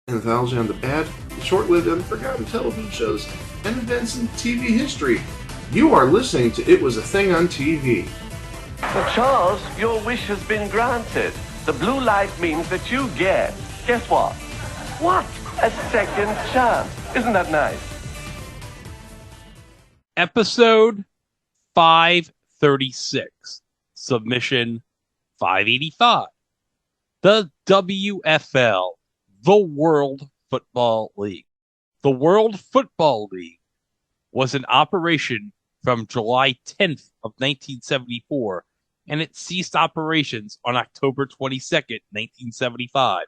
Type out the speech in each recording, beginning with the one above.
Anthology on the bad, short-lived, and forgotten television shows and events in TV history. You are listening to It Was a Thing on TV. So Charles, your wish has been granted. The blue light means that you get, guess what? What? A second chance. Isn't that nice? Episode 536. Submission 585. The WFL, the World Football League. The World Football League was in operation from July 10th of 1974, and it ceased operations on October 22nd, 1975,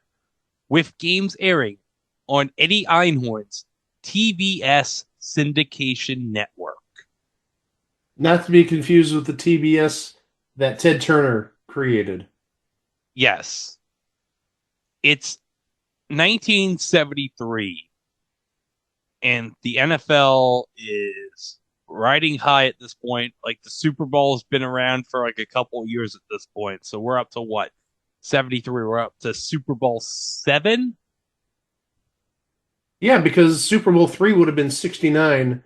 with games airing on Eddie Einhorn's TBS syndication network. Not to be confused with the TBS that Ted Turner created. Yes. It's 1973, and the NFL is riding high at this point. Like, the Super Bowl has been around for like a couple of years at this point. So we're up to what? 73. We're up to Super Bowl 7? Yeah, because Super Bowl 3 would have been 69.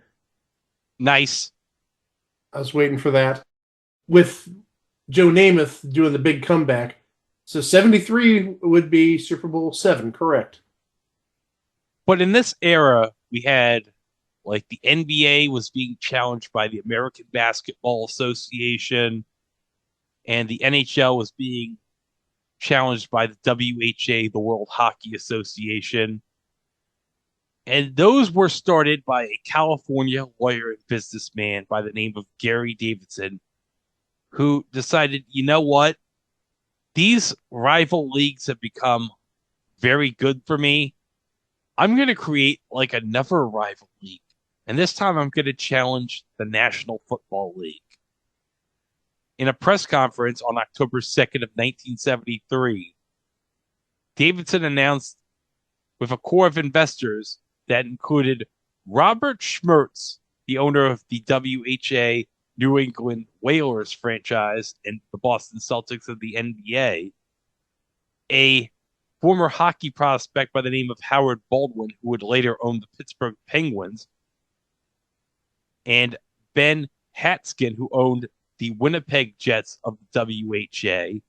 Nice. I was waiting for that. With Joe Namath doing the big comeback. So 73 would be Super Bowl 7, correct. But in this era, we had, like, the NBA was being challenged by the American Basketball Association, and the NHL was being challenged by the WHA, the World Hockey Association. And those were started by a California lawyer and businessman by the name of Gary Davidson, who decided, you know what? These rival leagues have become very good for me. I'm going to create like another rival league. And this time I'm going to challenge the National Football League. In a press conference on October 2nd of 1973, Davidson announced with a core of investors that included Robert Schmertz, the owner of the WHA New England Whalers franchise and the Boston Celtics of the NBA, a former hockey prospect by the name of Howard Baldwin, who would later own the Pittsburgh Penguins, and Ben Hatskin, who owned the Winnipeg Jets of the WHA.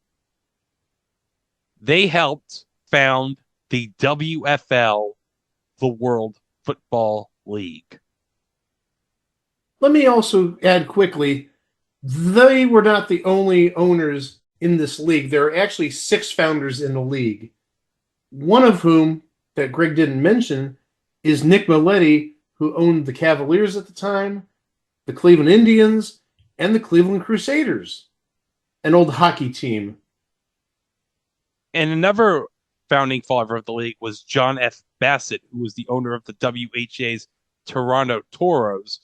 They helped found the WFL, the World Football League. Let me also add quickly, they were not the only owners in this league. There are actually 6 founders in the league. One of whom, that Greg didn't mention, is Nick Milletti, who owned the Cavaliers at the time, the Cleveland Indians, and the Cleveland Crusaders, an old hockey team. And another founding father of the league was John F. Bassett, who was the owner of the WHA's Toronto Toros,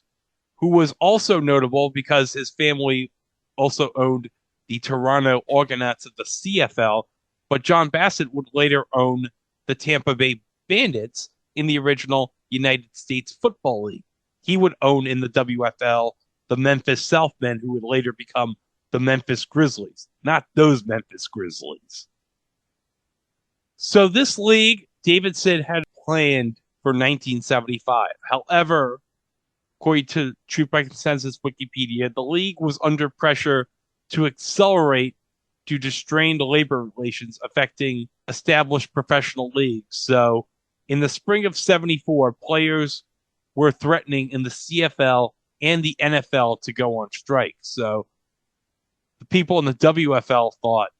who was also notable because his family also owned the Toronto Argonauts of the CFL, but John Bassett would later own the Tampa Bay Bandits in the original United States Football League. He would own in the WFL the Memphis Southmen, who would later become the Memphis Grizzlies, not those Memphis Grizzlies. So this league, Davidson had planned for 1975. However, according to Truth by Consensus Wikipedia, the league was under pressure to accelerate due to strained labor relations affecting established professional leagues. So in the spring of 74, players were threatening in the CFL and the NFL to go on strike. So the people in the WFL thought,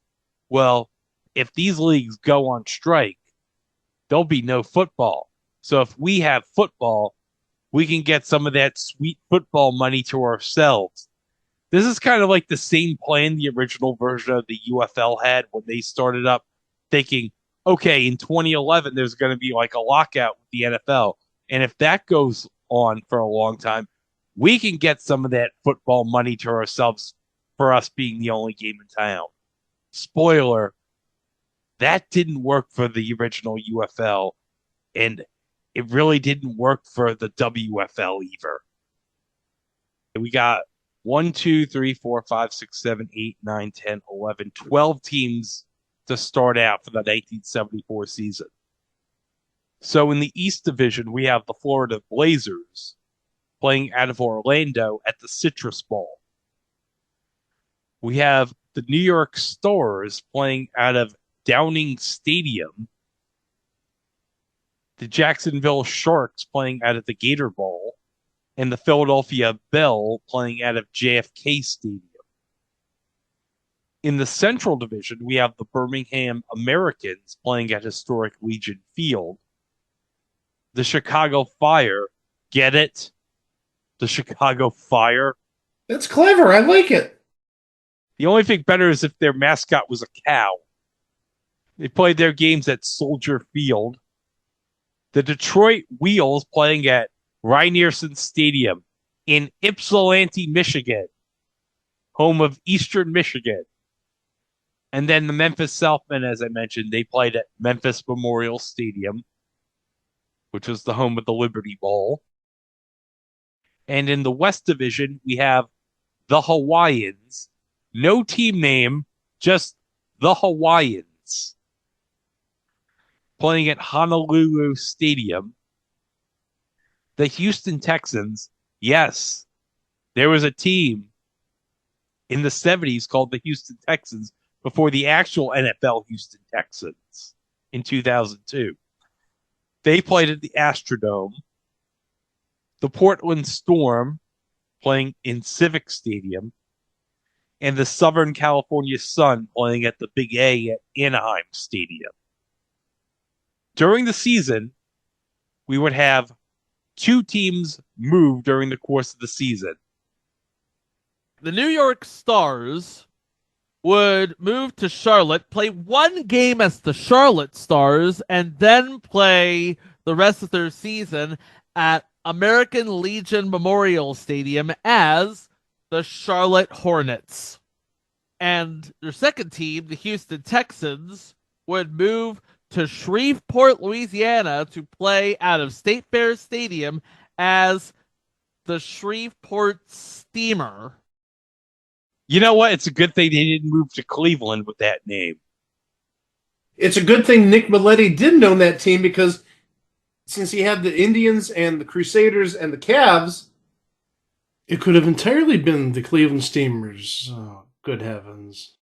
well, if these leagues go on strike, there'll be no football. So if we have football, we can get some of that sweet football money to ourselves. This is kind of like the same plan the original version of the UFL had when they started up thinking, okay, in 2011, there's going to be like a lockout with the NFL. And if that goes on for a long time, we can get some of that football money to ourselves for us being the only game in town. Spoiler, that didn't work for the original UFL, and it really didn't work for the WFL either. We got 1, 2, 3, 4, 5, 6, 7, 8, 9, 10, 11, 12 teams to start out for the 1974 season. So in the East Division, we have the Florida Blazers playing out of Orlando at the Citrus Bowl. We have the New York Stars playing out of Downing Stadium. The Jacksonville Sharks playing out of the Gator Bowl. And the Philadelphia Bell playing out of JFK Stadium. In the Central Division, we have the Birmingham Americans playing at historic Legion Field. The Chicago Fire, get it? The Chicago Fire. That's clever. I like it. The only thing better is if their mascot was a cow. They played their games at Soldier Field. The Detroit Wheels playing at Rynearson Stadium in Ypsilanti, Michigan, home of Eastern Michigan. And then the Memphis Southmen, as I mentioned, they played at Memphis Memorial Stadium, which was the home of the Liberty Bowl. And in the West Division, we have the Hawaiians. No team name, just the Hawaiians. Playing at Honolulu Stadium. The Houston Texans, yes, there was a team in the 70s called the Houston Texans before the actual NFL Houston Texans in 2002. They played at the Astrodome. The Portland Storm playing in Civic Stadium. And the Southern California Sun playing at the Big A at Anaheim Stadium. During the season, we would have 2 teams move during the course of the season. The New York Stars would move to Charlotte, play 1 game as the Charlotte Stars, and then play the rest of their season at American Legion Memorial Stadium as the Charlotte Hornets. And their second team, the Houston Texans, would move to Shreveport, Louisiana to play out of State Fair Stadium as the Shreveport Steamer. You know what? It's a good thing they didn't move to Cleveland with that name. It's a good thing Nick Milletti didn't own that team, because since he had the Indians and the Crusaders and the Cavs, it could have entirely been the Cleveland Steamers. Oh, good heavens.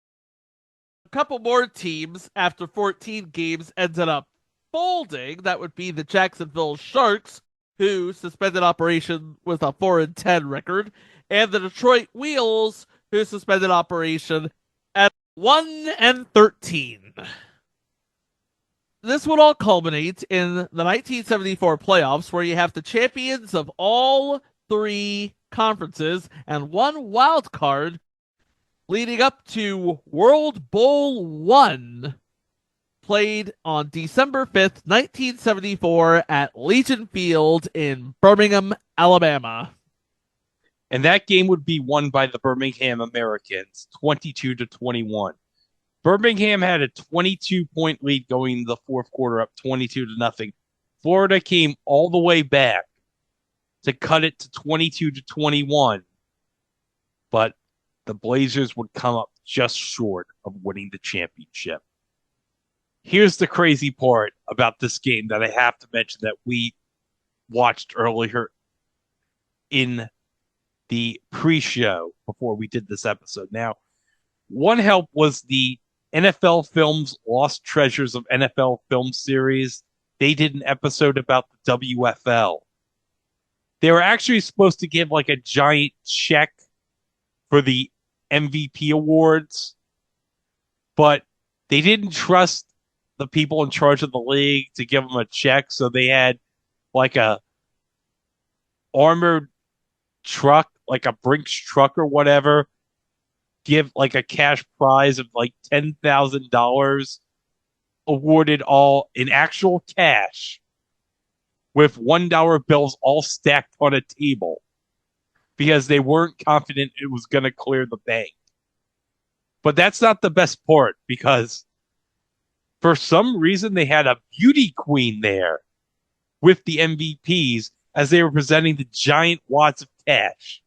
A couple more teams after 14 games ended up folding. That would be the Jacksonville Sharks, who suspended operation with a 4-10 record, and the Detroit Wheels, who suspended operation at 1-13. This would all culminate in the 1974 playoffs, where you have the champions of all 3 conferences and 1 wild card, leading up to World Bowl 1, played on December 5th, 1974 at Legion Field in Birmingham, Alabama. And that game would be won by the Birmingham Americans, 22-21. Birmingham had a 22-point lead going into the fourth quarter, up 22-0. Florida came all the way back to cut it to 22-21. But the Blazers would come up just short of winning the championship. Here's the crazy part about this game that I have to mention that we watched earlier in the pre-show before we did this episode. Now, one help was the NFL Films Lost Treasures of NFL Film Series. They did an episode about the WFL. They were actually supposed to give like a giant check for the MVP awards, but they didn't trust the people in charge of the league to give them a check, so they had like a armored truck, like a Brinks truck or whatever, give like a cash prize of like $10,000 awarded all in actual cash with $1 bills all stacked on a table because they weren't confident it was going to clear the bank. But that's not the best part, because for some reason they had a beauty queen there with the MVPs as they were presenting the giant wads of cash.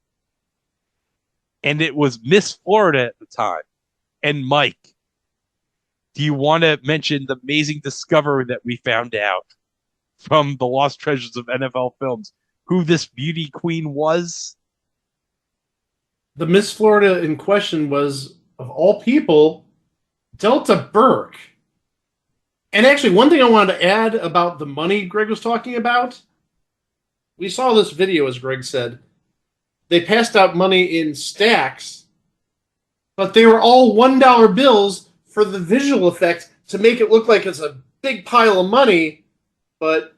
And it was Miss Florida at the time. And Mike, do you want to mention the amazing discovery that we found out? from the Lost Treasures of NFL Films who this beauty queen was? The Miss Florida in question was, of all people, Delta Burke. And actually, one thing I wanted to add about the money Greg was talking about, we saw this video, as Greg said. They passed out money in stacks, but they were all $1 bills for the visual effect to make it look like it's a big pile of money, but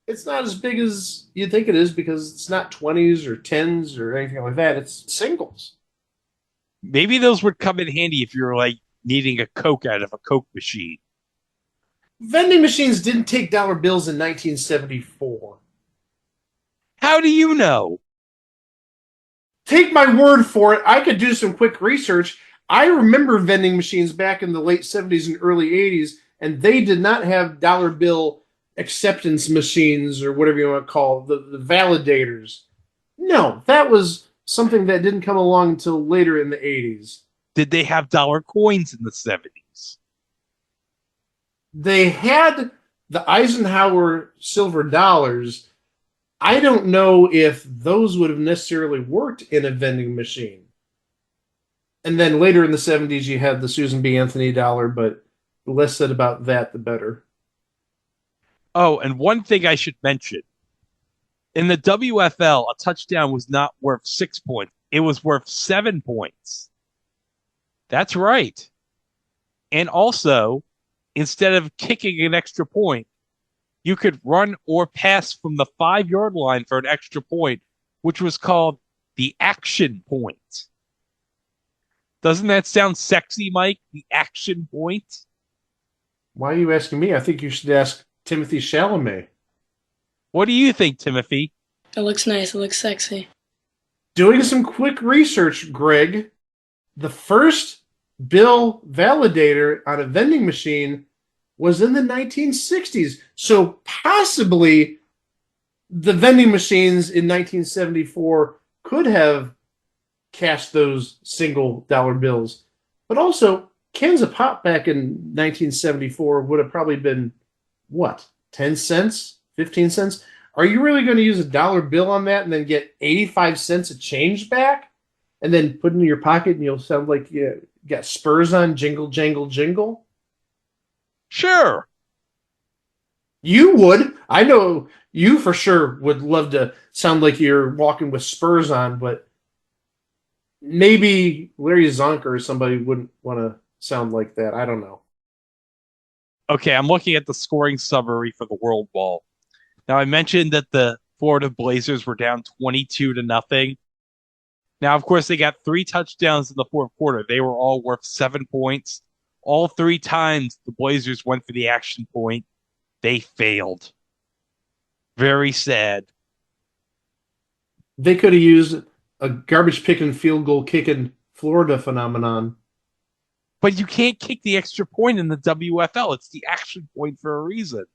it's not as big as you'd think it is because it's not 20s or 10s or anything like that. It's singles. Maybe those would come in handy if you're like needing a Coke out of a Coke machine. Vending machines didn't take dollar bills in 1974. How do you know? Take my word for it. I could do some quick research. I remember vending machines back in the late 70s and early 80s, and they did not have dollar bill acceptance machines or whatever you want to call it, the validators. No, that was something that didn't come along until later in the 80s. Did they have dollar coins in the 70s? They had the Eisenhower silver dollars. I don't know if those would have necessarily worked in a vending machine. And then later in the 70s, you had the Susan B. Anthony dollar, but the less said about that, the better. Oh, and one thing I should mention. In the WFL, a touchdown was not worth 6 points. It was worth 7 points. That's right. And also, instead of kicking an extra point, you could run or pass from the 5-yard line for an extra point, which was called the action point. Doesn't that sound sexy, Mike? The action point? Why are you asking me? I think you should ask Timothy Chalamet. What do you think, Timothy? It looks nice. It looks sexy. Doing some quick research, Greg, the first bill validator on a vending machine was in the 1960s. So possibly the vending machines in 1974 could have cashed those single dollar bills. But also, cans of pop back in 1974 would have probably been, what, 10 cents? 15 cents? Are you really going to use a dollar bill on that and then get 85 cents of change back? And then put it in your pocket and you'll sound like you got spurs on, jingle, jangle, jingle? Sure. You would. I know you for sure would love to sound like you're walking with spurs on, but maybe Larry Zonker or somebody wouldn't want to sound like that. I don't know. Okay, I'm looking at the scoring summary for the World Ball. Now, I mentioned that the Florida Blazers were down 22-0. Now, of course, they got 3 touchdowns in the fourth quarter. They were all worth 7 points. All 3 times the Blazers went for the action point, they failed. Very sad. They could have used a garbage picking, field goal kicking Florida phenomenon. But you can't kick the extra point in the WFL. It's the action point for a reason.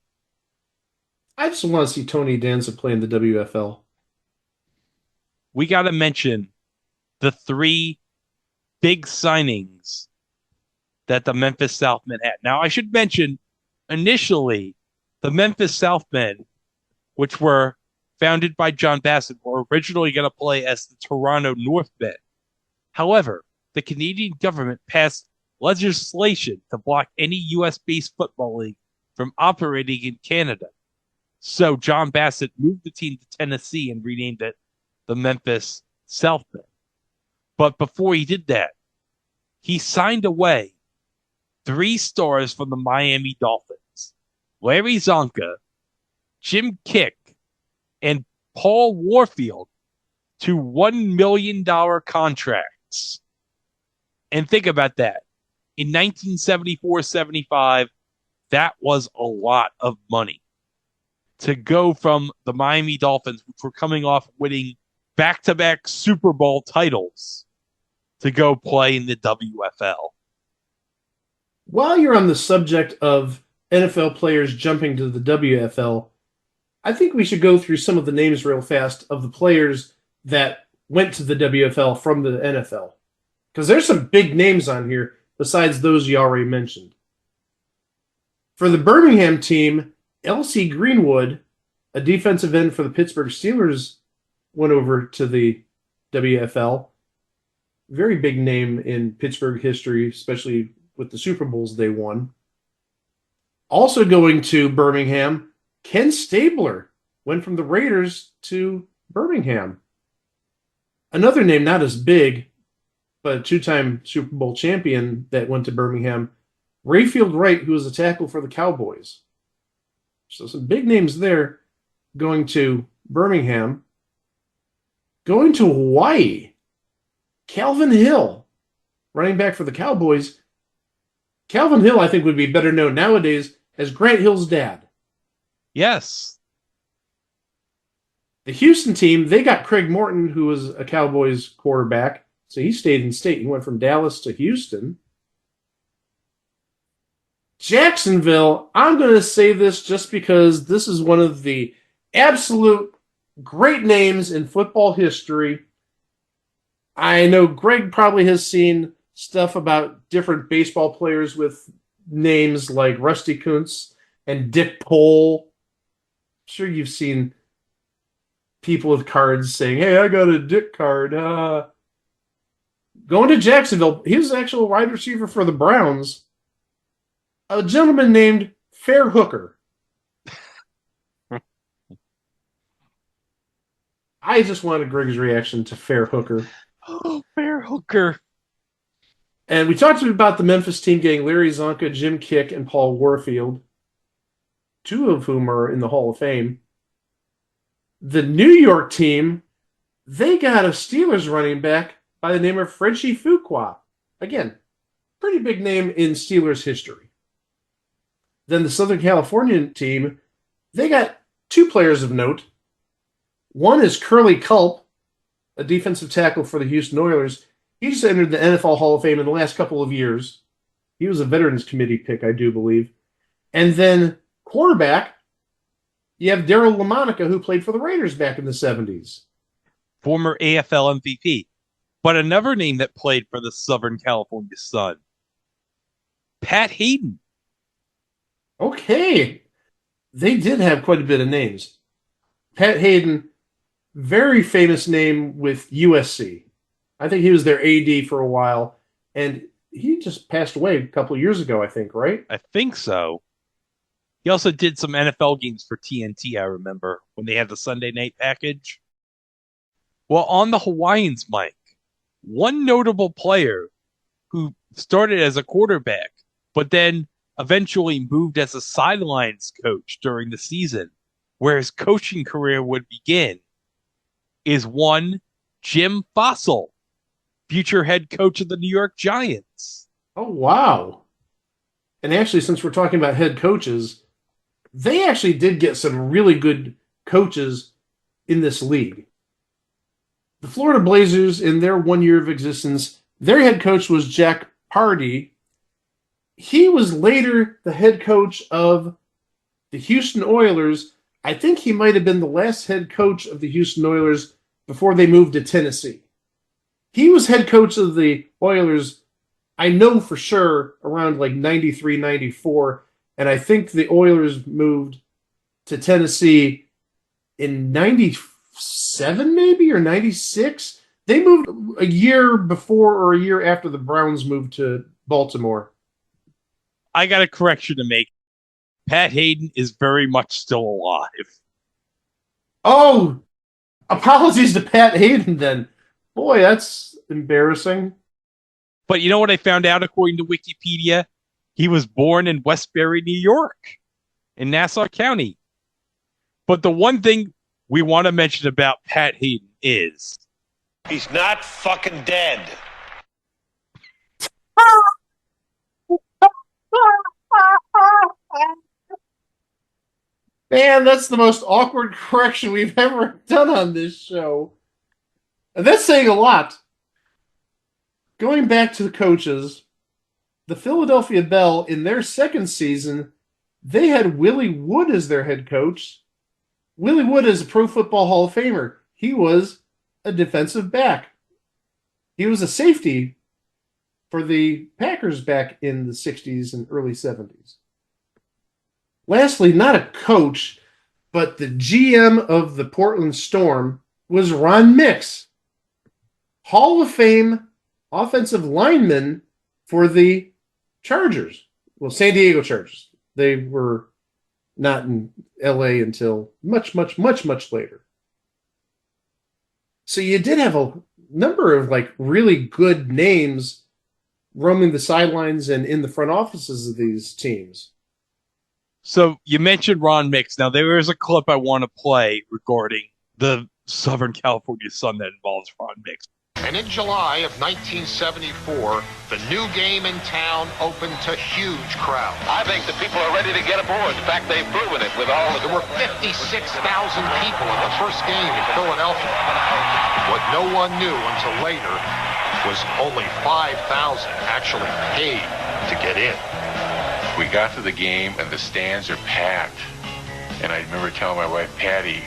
I just want to see Tony Danza play in the WFL. We got to mention the 3 big signings that the Memphis Southmen had. Now, I should mention, initially, the Memphis Southmen, which were founded by John Bassett, were originally going to play as the Toronto Northmen. However, the Canadian government passed legislation to block any U.S.-based football league from operating in Canada. So John Bassett moved the team to Tennessee and renamed it the Memphis Southmen. But before he did that, he signed away 3 stars from the Miami Dolphins: Larry Zonka, Jim Kick, and Paul Warfield, to $1 million contracts. And think about that. In 1974-75, that was a lot of money to go from the Miami Dolphins, which were coming off winning back-to-back Super Bowl titles, to go play in the WFL. While you're on the subject of NFL players jumping to the WFL, I think we should go through some of the names real fast of the players that went to the WFL from the NFL. Because there's some big names on here besides those you already mentioned. For the Birmingham team, L.C. Greenwood, a defensive end for the Pittsburgh Steelers, went over to the WFL. Very big name in Pittsburgh history, especially with the Super Bowls they won. Also going to Birmingham, Ken Stabler went from the Raiders to Birmingham. Another name not as big, but a two-time Super Bowl champion that went to Birmingham, Rayfield Wright, who was a tackle for the Cowboys. So some big names there going to Birmingham. Going to Hawaii, Calvin Hill, running back for the Cowboys. Calvin Hill, I think, would be better known nowadays as Grant Hill's dad. Yes. The Houston team, they got Craig Morton, who was a Cowboys quarterback. So he stayed in state. He went from Dallas to Houston. Jacksonville, I'm going to say this just because this is one of the absolute great names in football history. I know Greg probably has seen stuff about different baseball players with names like Rusty Kuntz and Dick Pole. I'm sure you've seen people with cards saying, "Hey, I got a Dick card." Going to Jacksonville, he was an actual wide receiver for the Browns. A gentleman named Fair Hooker. I just wanted Greg's reaction to Fair Hooker. Oh, Fair Hooker. And we talked about the Memphis team getting Larry Zonka, Jim Kick, and Paul Warfield, two of whom are in the Hall of Fame. The New York team, they got a Steelers running back by the name of Frenchie Fuqua. Again, pretty big name in Steelers history. Then the Southern California team, they got two players of note. One is Curly Culp, a defensive tackle for the Houston Oilers. He just entered the NFL Hall of Fame in the last couple of years. He was a Veterans Committee pick, I do believe. And then quarterback, you have Daryl LaMonica, who played for the Raiders back in the 70s. Former AFL MVP. But another name that played for the Southern California Sun, Pat Hayden. Okay. They did have quite a bit of names. Pat Hayden, very famous name with USC. I think he was their AD for a while, and he just passed away a couple of years ago, I think, right? I think so. He also did some NFL games for TNT, I remember, when they had the Sunday night package. Well, on the Hawaiians, Mike, one notable player who started as a quarterback, but then eventually moved as a sidelines coach during the season, where his coaching career would begin, is one Jim Fossil, future head coach of the New York Giants. Oh, wow. And actually, since we're talking about head coaches, they actually did get some really good coaches in this league. The Florida Blazers, in their 1 year of existence, their head coach was Jack Pardee. He was later the head coach of the Houston Oilers. I think he might have been the last head coach of the Houston Oilers before they moved to Tennessee. He was head coach of the Oilers, I know for sure, around like 93, 94. And I think the Oilers moved to Tennessee in 97 maybe, or 96. They moved a year before or a year after the Browns moved to Baltimore. I got a correction to make. Pat Hayden is very much still alive. Oh, apologies to Pat Hayden then. Boy, that's embarrassing. But you know what I found out according to Wikipedia? He was born in Westbury, New York, in Nassau County. But the one thing we want to mention about Pat Hayden is he's not fucking dead. Man, that's the most awkward correction we've ever done on this show. And that's saying a lot. Going back to the coaches, the Philadelphia Bell, in their second season, they had Willie Wood as their head coach. Willie Wood is a Pro Football Hall of Famer. He was a defensive back. He was a safety for the Packers back in the 60s and early 70s. Lastly, not a coach, but the GM of the Portland Storm was Ron Mix, Hall of Fame offensive lineman for the Chargers. Well, San Diego Chargers. They were not in LA until much, much, much, much later. So you did have a number of like really good names roaming the sidelines and in the front offices of these teams. So you mentioned Ron Mix. Now there is a clip I want to play regarding the Southern California Sun that involves Ron Mix. And in July of 1974, the new game in town opened to huge crowds. I think the people are ready to get aboard. In fact, they've proven it with all of There were 56,000 people in the first game in Philadelphia. What no one knew until later was only 5,000 actually paid to get in. We got to the game and the stands are packed. And I remember telling my wife, Patty,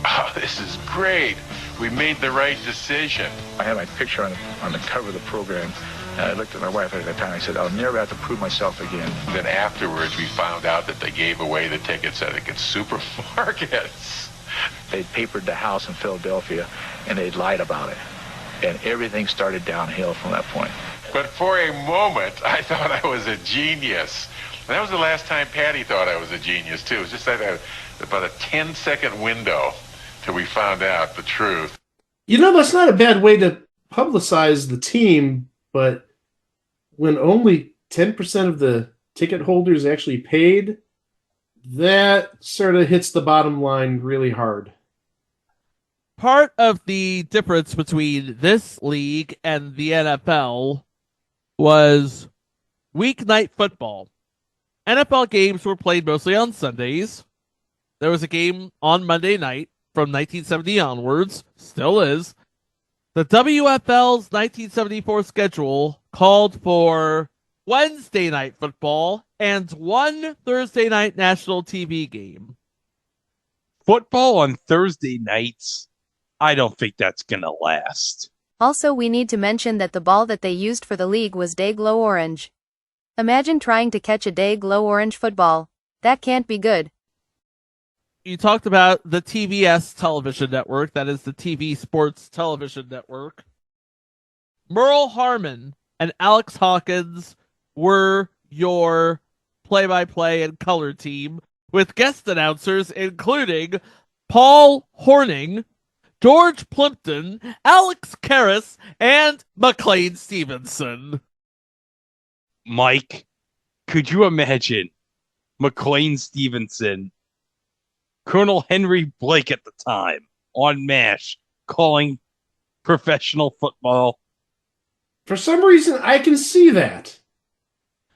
oh, this is great. We made the right decision. I had my picture on the cover of the program. And I looked at my wife at the time. I said, I'll never have to prove myself again. Then afterwards, we found out that they gave away the tickets at supermarkets. They'd papered the house in Philadelphia, and they'd lied about it. And everything started downhill from that point. But for a moment, I thought I was a genius. And that was the last time Patty thought I was a genius, too. It was just like about a 10-second window till we found out the truth. You know, that's not a bad way to publicize the team, but when only 10% of the ticket holders actually paid, that sort of hits the bottom line really hard. Part of the difference between this league and the NFL was weeknight football. NFL games were played mostly on Sundays. There was a game on Monday night from 1970 onwards, still is. The WFL's 1974 schedule called for Wednesday night football and one Thursday night national TV game. Football on Thursday nights, I don't think that's going to last. Also, we need to mention that the ball that they used for the league was day glow orange. Imagine trying to catch a day glow orange football. That can't be good. You talked about the TBS television network, that is the TV Sports Television Network. Merle Harmon and Alex Hawkins were your play-by-play and color team, with guest announcers including Paul Horning, George Plimpton, Alex Karras, and McLean Stevenson. Mike, could you imagine McLean Stevenson, Colonel Henry Blake at the time, on MASH, calling professional football? For some reason, I can see that.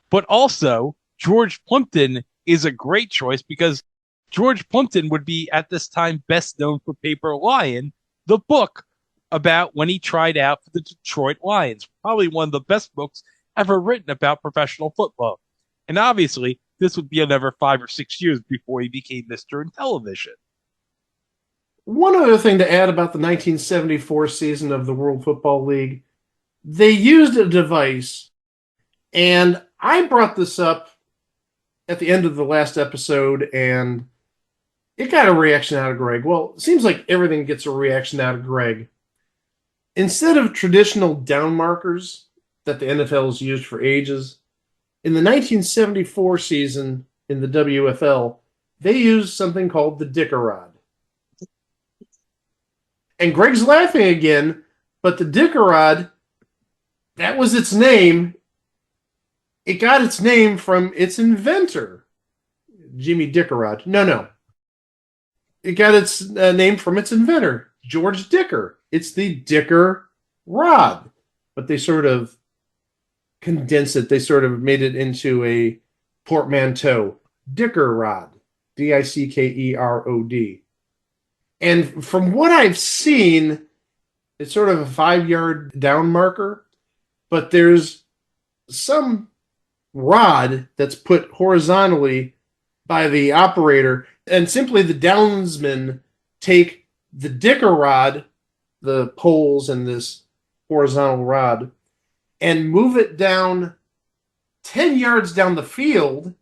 But also, George Plimpton is a great choice because George Plimpton would be, at this time, best known for Paper Lion, the book about when he tried out for the Detroit Lions. Probably one of the best books ever written about professional football. And obviously, this would be another 5 or 6 years before he became Mr. in television. One other thing to add about the 1974 season of the World Football League, they used a device, and I brought this up at the end of the last episode, and it got a reaction out of Greg. Well, it seems like everything gets a reaction out of Greg. Instead of traditional down markers that the NFL has used for ages, in the 1974 season in the WFL, they used something called the dickerod. And Greg's laughing again, but the dickerod, that was its name. It got its name from its inventor, Jimmy Dickerod. No. It got its name from its inventor, George Dicker. It's the Dicker rod. But they sort of condensed it. They sort of made it into a portmanteau. Dicker rod. Dickerod. And from what I've seen, it's sort of a 5-yard down marker, but there's some rod that's put horizontally by the operator, and simply the downsmen take the dicker rod, the poles and this horizontal rod, and move it down 10 yards down the field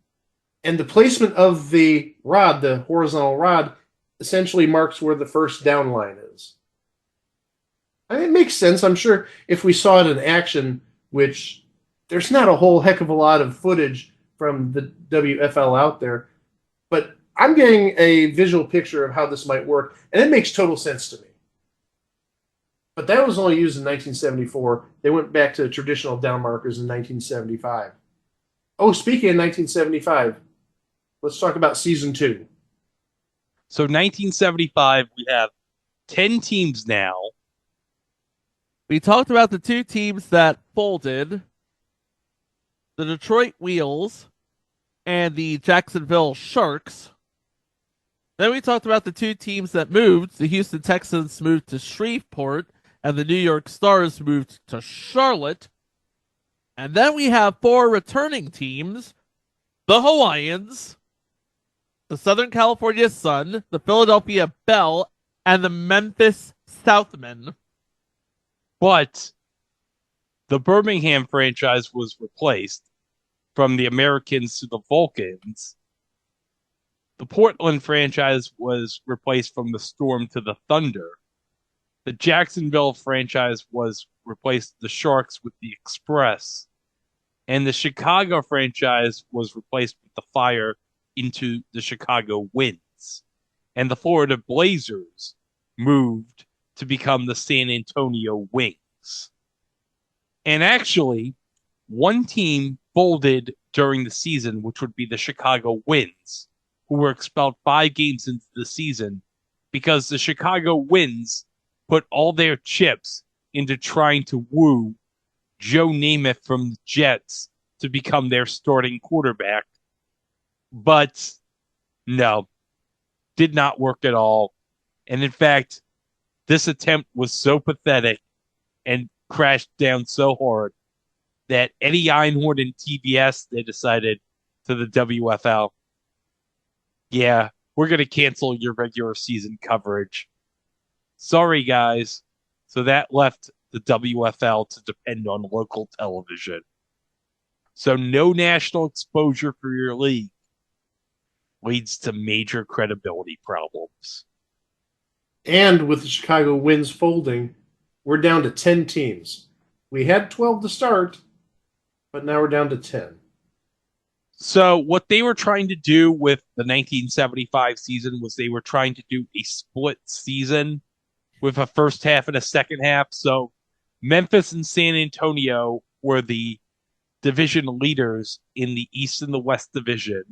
And the placement of the rod, the horizontal rod, essentially marks where the first down line is. I mean, it makes sense. I'm sure if we saw it in action, which there's not a whole heck of a lot of footage from the WFL out there, but I'm getting a visual picture of how this might work, and it makes total sense to me. But that was only used in 1974. They went back to traditional down markers in 1975. Oh, speaking of 1975, let's talk about season 2. So 1975, we have 10 teams now. We talked about the two teams that folded, the Detroit Wheels and the Jacksonville Sharks. Then we talked about the two teams that moved. The Houston Texans moved to Shreveport, and the New York Stars moved to Charlotte. And then we have 4 returning teams: the Hawaiians, the Southern California Sun, the Philadelphia Bell, and the Memphis Southmen. But the Birmingham franchise was replaced from the Americans to the Vulcans. The Portland franchise was replaced from the Storm to the Thunder. The Jacksonville franchise was replaced the Sharks with the Express. And the Chicago franchise was replaced with the Fire into the Chicago Winds. And the Florida Blazers moved to become the San Antonio Wings. And actually, one team folded during the season, which would be the Chicago Winds, who were expelled 5 games into the season because the Chicago Winds put all their chips into trying to woo Joe Namath from the Jets to become their starting quarterback. But no, did not work at all. And in fact, this attempt was so pathetic and crashed down so hard that Eddie Einhorn and TBS, they decided to the WFL, yeah, we're going to cancel your regular season coverage. Sorry, guys. So that left the WFL to depend on local television. So no national exposure for your league leads to major credibility problems. And with the Chicago Winds folding, we're down to 10 teams. We had 12 to start, but now we're down to 10. So what they were trying to do with the 1975 season was they were trying to do a split season with a first half and a second half. So Memphis and San Antonio were the division leaders in the East and the West division.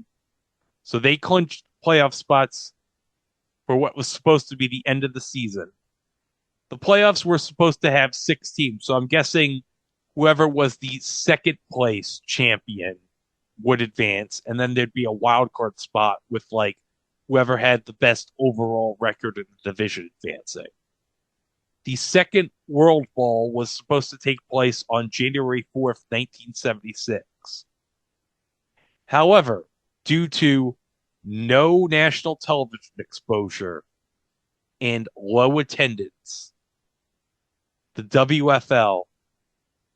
So they clinched playoff spots for what was supposed to be the end of the season. The playoffs were supposed to have 6 teams. So I'm guessing whoever was the second place champion would advance, and then there'd be a wild card spot with like whoever had the best overall record in the division advancing. The second World Ball was supposed to take place on January 4th, 1976. However, due to no national television exposure and low attendance, the WFL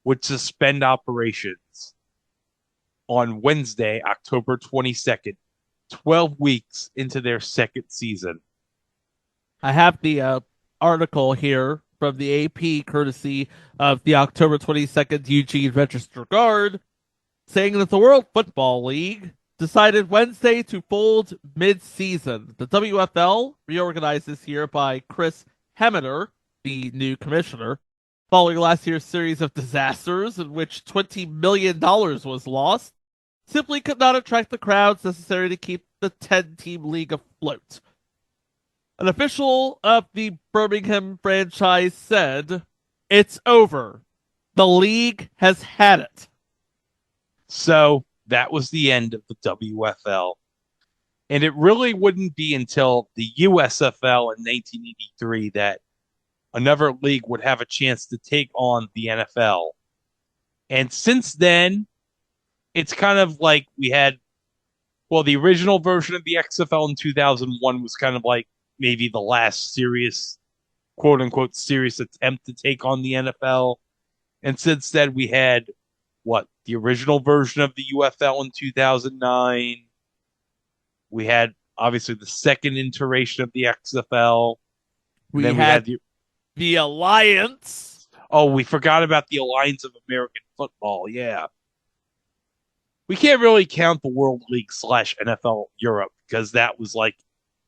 would suspend operations on Wednesday, October 22nd, 12 weeks into their second season. I have the article here from the AP, courtesy of the October 22nd Eugene Register Guard, saying that the World Football League decided Wednesday to fold mid-season. The WFL, reorganized this year by Chris Hemmeter, the new commissioner, following last year's series of disasters in which $20 million was lost, simply could not attract the crowds necessary to keep the 10-team league afloat. An official of the Birmingham franchise said, "It's over. The league has had it." So that was the end of the WFL. And it really wouldn't be until the USFL in 1983 that another league would have a chance to take on the NFL. And since then, it's kind of like we had, well, the original version of the XFL in 2001 was kind of like maybe the last serious, quote unquote, serious attempt to take on the NFL. And since then, we had, what, the original version of the UFL in 2009, We had obviously the second iteration of the XFL. And We then we had had the Alliance. we forgot about the Alliance of American Football. Yeah. We can't really count the World League / NFL Europe because that was like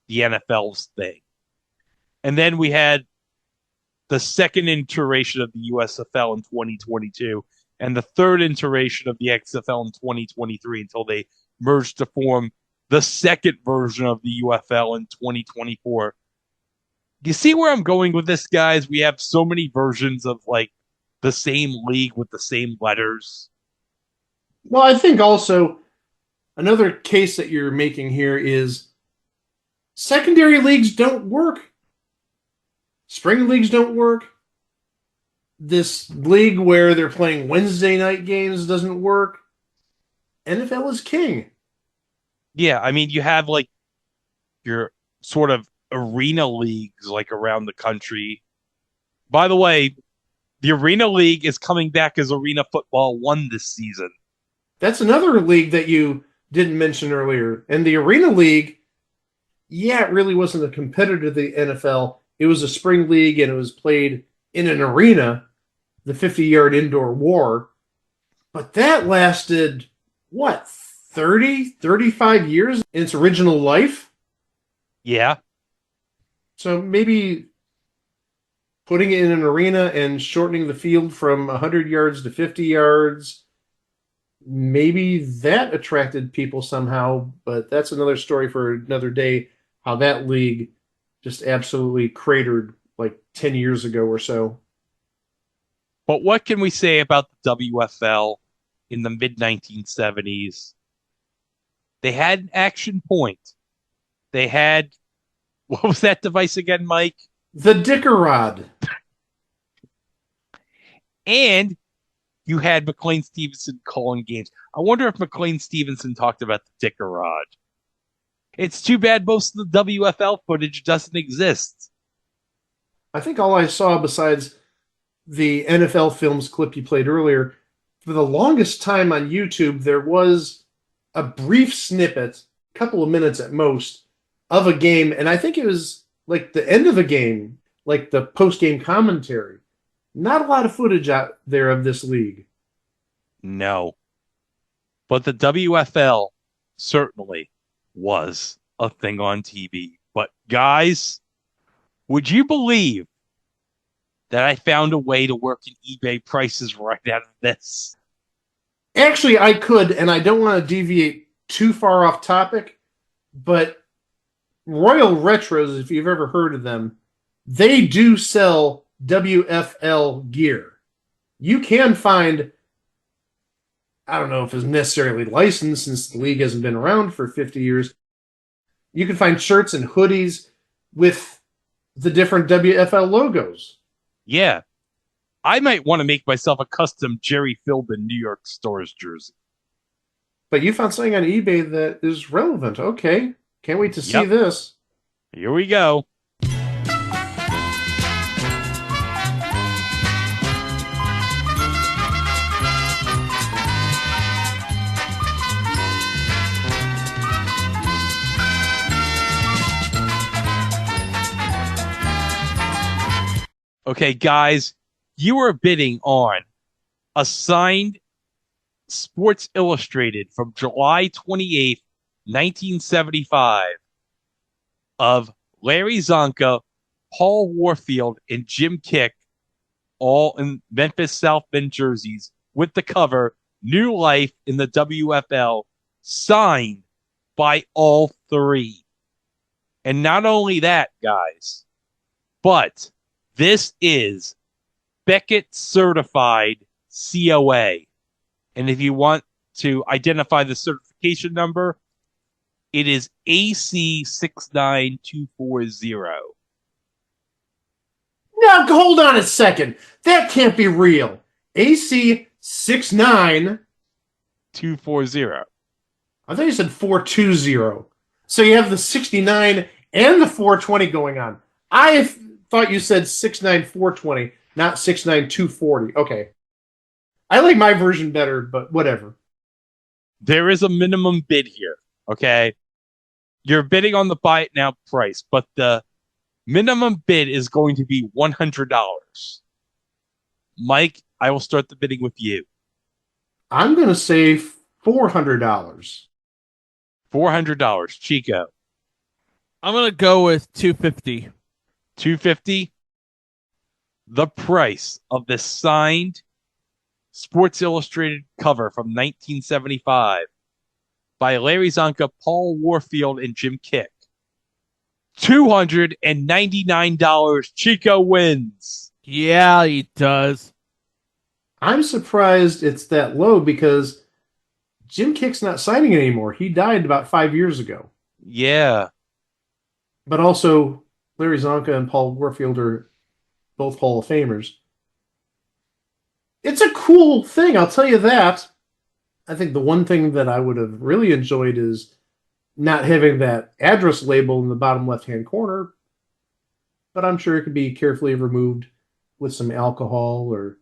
the NFL's thing. And then we had the second iteration of the USFL in 2022 and the third iteration of the XFL in 2023 until they merged to form the second version of the UFL in 2024. Do you see where I'm going with this, guys? We have so many versions of like the same league with the same letters. Well, I think also another case that you're making here is secondary leagues don't work. Spring leagues don't work. This league where they're playing Wednesday night games doesn't work. NFL is king. Yeah, I mean, you have like your sort of arena leagues like around the country. By the way, the Arena League is coming back as Arena Football 1 this season. That's another league that you didn't mention earlier. And the Arena League, yeah, it really wasn't a competitor to the NFL. It was a spring league and it was played in an arena, the 50-yard indoor war. But that lasted, what, 30, 35 years in its original life? Yeah. So maybe putting it in an arena and shortening the field from 100 yards to 50 yards, maybe that attracted people somehow, but that's another story for another day, how that league just absolutely cratered like 10 years ago or so. But what can we say about the WFL in the mid-1970s? They had an action point. They had, what was that device again, Mike? The dickerod. And you had McLean Stevenson calling games. I wonder if McLean Stevenson talked about the dickerod. It's too bad most of the WFL footage doesn't exist. I think all I saw besides the NFL Films clip you played earlier, for the longest time on YouTube, there was a brief snippet, a couple of minutes at most, of a game, and I think it was like the end of a game, like the post-game commentary. Not a lot of footage out there of this league. No. But the WFL certainly was a thing on TV. But guys, would you believe that I found a way to work in eBay prices right out of this? Actually, I could, and I don't want to deviate too far off topic, but Royal Retros, if you've ever heard of them, they do sell WFL gear. You can find, I don't know if it's necessarily licensed since the league hasn't been around for 50 years. You can find shirts and hoodies with the different WFL logos. Yeah. I might want to make myself a custom Jerry Philbin New York Stars jersey. But you found something on eBay that is relevant. Okay. Can't wait to see this. Here we go. Okay, guys, you are bidding on a signed Sports Illustrated from July 28th, 1975 of Larry Zonka, Paul Warfield, and Jim Kick, all in Memphis South Bend jerseys, with the cover, New Life in the WFL, signed by all three. And not only that, guys, but this is Beckett certified COA. And if you want to identify the certification number, it is AC69240. Now, hold on a second. That can't be real. AC69240. 240. I thought you said 420. So you have the 69 and the 420 going on. I thought you said 69420, not 69240. Okay. I like my version better, but whatever. There is a minimum bid here, okay? You're bidding on the buy it now price, but the minimum bid is going to be $100. Mike, I will start the bidding with you. I'm going to say $400. $400. Chico. I'm gonna go with $250. $250. The price of the signed Sports Illustrated cover from 1975 by Larry Zonka, Paul Warfield, and Jim Kick. $299. Chico wins. Yeah, he does. I'm surprised it's that low because Jim Kick's not signing it anymore. He died about 5 years ago. Yeah. But also, Larry Zonka and Paul Warfield are both Hall of Famers. It's a cool thing, I'll tell you that. I think the one thing that I would have really enjoyed is not having that address label in the bottom left-hand corner, but I'm sure it could be carefully removed with some alcohol or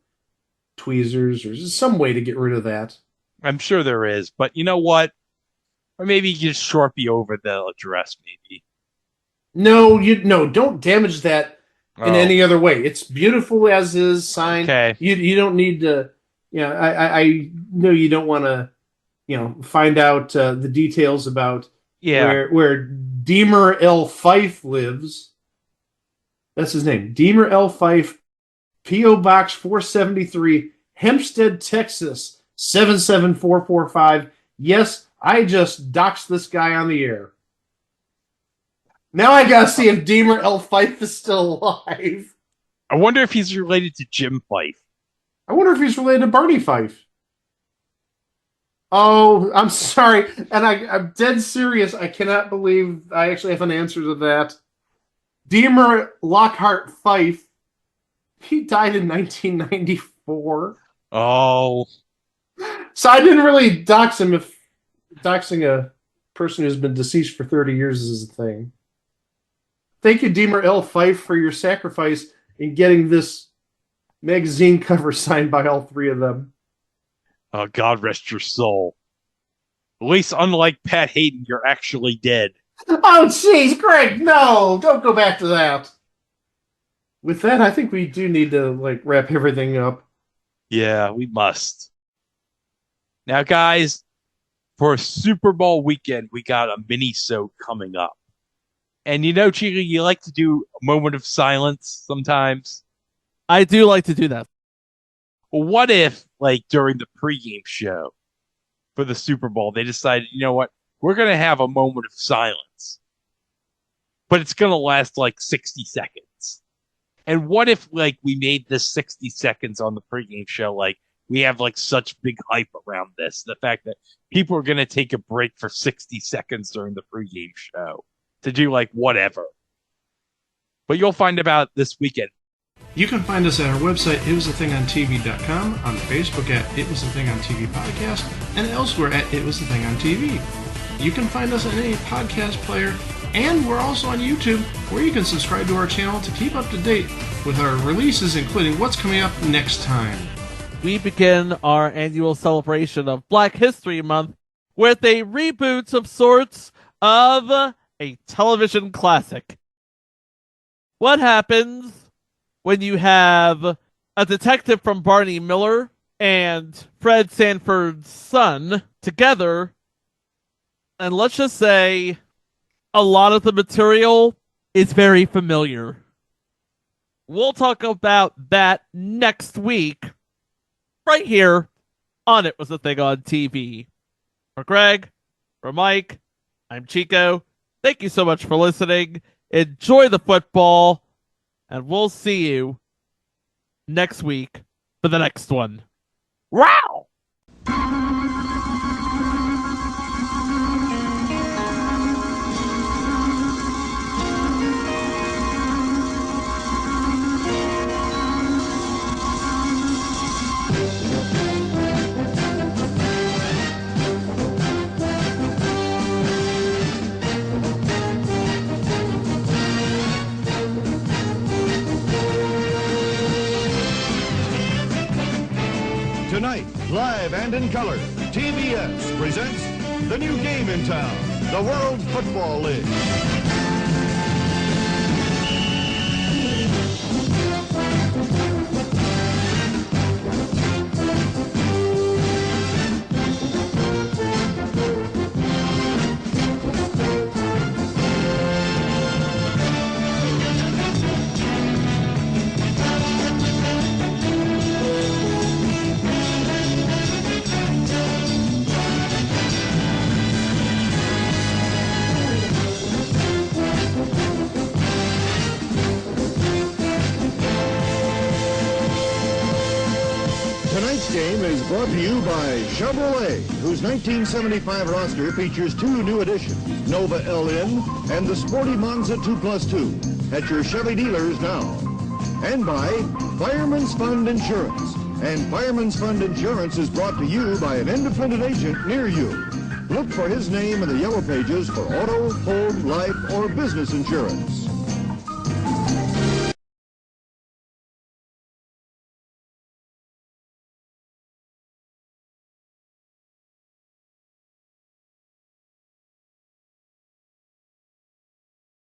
tweezers or some way to get rid of that. I'm sure there is, but you know what? Or maybe you just Sharpie over the address, maybe. No, don't damage that in Oh. any other way. It's beautiful as is, signed. Okay. You don't need to. I know you don't want to, find out the details about where Deemer L. Fife lives. That's his name, Deemer L. Fife, P.O. Box 473, Hempstead, Texas 77445. Yes, I just doxed this guy on the air. Now I gotta see if Deemer L. Fife is still alive. I wonder if he's related to Jim Fife. I wonder if he's related to Barney Fife. Oh, I'm sorry. And I'm dead serious. I cannot believe I actually have an answer to that. Deemer Lockhart Fife. He died in 1994. Oh. So I didn't really dox him if doxing a person who's been deceased for 30 years is a thing. Thank you, Deemer L. Fife, for your sacrifice in getting this magazine cover signed by all three of them. Oh, God rest your soul. At least, unlike Pat Hayden, you're actually dead. Oh, jeez, Greg, no! Don't go back to that. With that, I think we do need to, wrap everything up. Yeah, we must. Now, guys, for Super Bowl weekend, we got a mini-sode coming up. And Chico, you like to do a moment of silence sometimes? I do like to do that. Well, what if, during the pregame show for the Super Bowl, they decided, you know what, we're going to have a moment of silence, but it's going to last 60 seconds. And what if, we made this 60 seconds on the pregame show, we have, such big hype around this, the fact that people are going to take a break for 60 seconds during the pregame show to do, whatever. But you'll find about this weekend. You can find us at our website, itwasathingontv.com, on Facebook at It Was a Thing on TV Podcast, and elsewhere at It Was a Thing on TV. You can find us on any podcast player, and we're also on YouTube, where you can subscribe to our channel to keep up to date with our releases, including what's coming up next time. We begin our annual celebration of Black History Month with a reboot of sorts of a television classic. What happens when you have a detective from Barney Miller and Fred Sanford's son together, and let's just say a lot of the material is very familiar. We'll talk about that next week, right here on It Was a Thing on TV. For Greg, for Mike, I'm Chico. Thank you so much for listening. Enjoy the football, and we'll see you next week for the next one. Wow! Tonight, live and in color, TBS presents The New Game in Town. the World Football League. Tonight's game is brought to you by Chevrolet, whose 1975 roster features two new additions, Nova LN and the sporty Monza 2+2, at your Chevy dealers now. And by Fireman's Fund Insurance. And Fireman's Fund Insurance is brought to you by an independent agent near you. Look for his name in the yellow pages for auto, home, life, or business insurance.